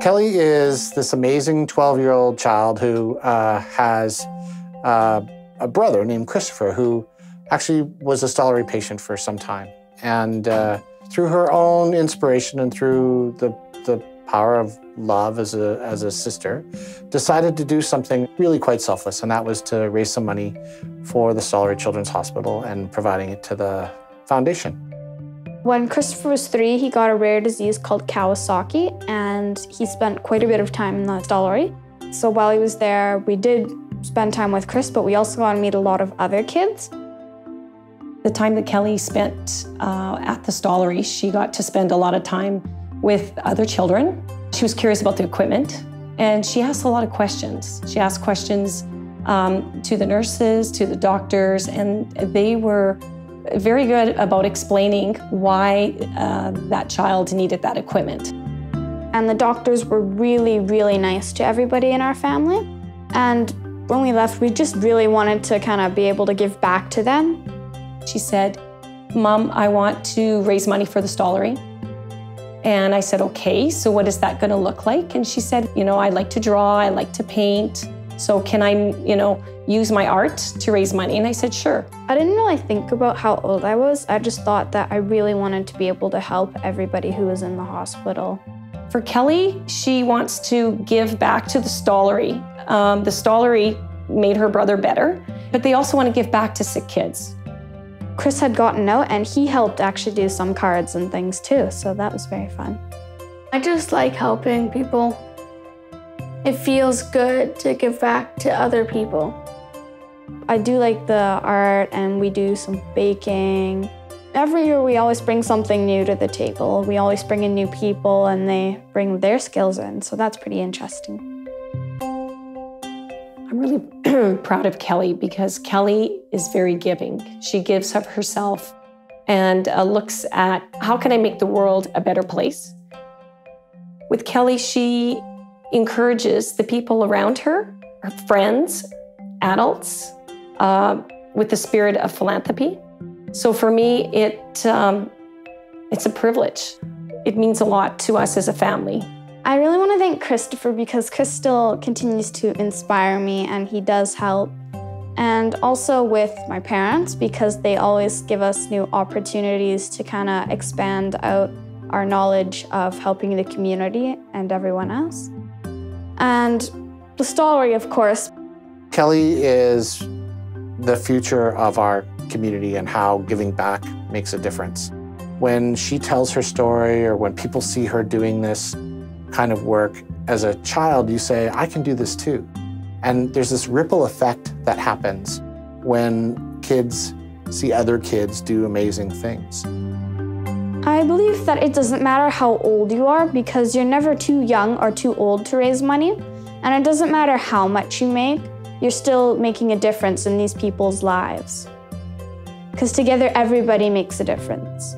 Kelley is this amazing 12-year-old child who has a brother named Christopher who actually was a Stollery patient for some time. And through her own inspiration and through the power of love as a sister, decided to do something really quite selfless, and that was to raise some money for the Stollery Children's Hospital and providing it to the foundation. When Christopher was 3, he got a rare disease called Kawasaki, and he spent quite a bit of time in the Stollery. So while he was there, we did spend time with Chris, but we also got to meet a lot of other kids. The time that Kelley spent at the Stollery, she got to spend a lot of time with other children. She was curious about the equipment, and she asked a lot of questions. She asked questions to the nurses, to the doctors, and they were very good about explaining why that child needed that equipment. And the doctors were really, really nice to everybody in our family. And when we left, we just really wanted to kind of be able to give back to them. She said, "Mom, I want to raise money for the Stollery." And I said, "Okay, so what is that going to look like?" And she said, "You know, I like to draw, I like to paint. So can I, use my art to raise money?" And I said, "Sure." I didn't really think about how old I was. I just thought that I really wanted to be able to help everybody who was in the hospital. For Kelley, she wants to give back to the Stollery. The Stollery made her brother better, but they also want to give back to sick kids. Chris had gotten out, and he helped actually do some cards and things too, so that was very fun. I just like helping people. It feels good to give back to other people. I do like the art, and we do some baking. Every year we always bring something new to the table. We always bring in new people, and they bring their skills in, so that's pretty interesting. I'm really proud of Kelley because Kelley is very giving. She gives of herself and looks at how can I make the world a better place. With Kelley, she encourages the people around her, her friends, adults, with the spirit of philanthropy. So for me, it's a privilege. It means a lot to us as a family. I really want to thank Christopher because Chris still continues to inspire me, and he does help. And also with my parents because they always give us new opportunities to kind of expand out our knowledge of helping the community and everyone else. And the Stollery, of course. Kelley is the future of our community and how giving back makes a difference. When she tells her story or when people see her doing this kind of work, as a child, you say, I can do this too. And there's this ripple effect that happens when kids see other kids do amazing things. I believe that it doesn't matter how old you are because you're never too young or too old to raise money. And it doesn't matter how much you make, you're still making a difference in these people's lives. Because together, everybody makes a difference.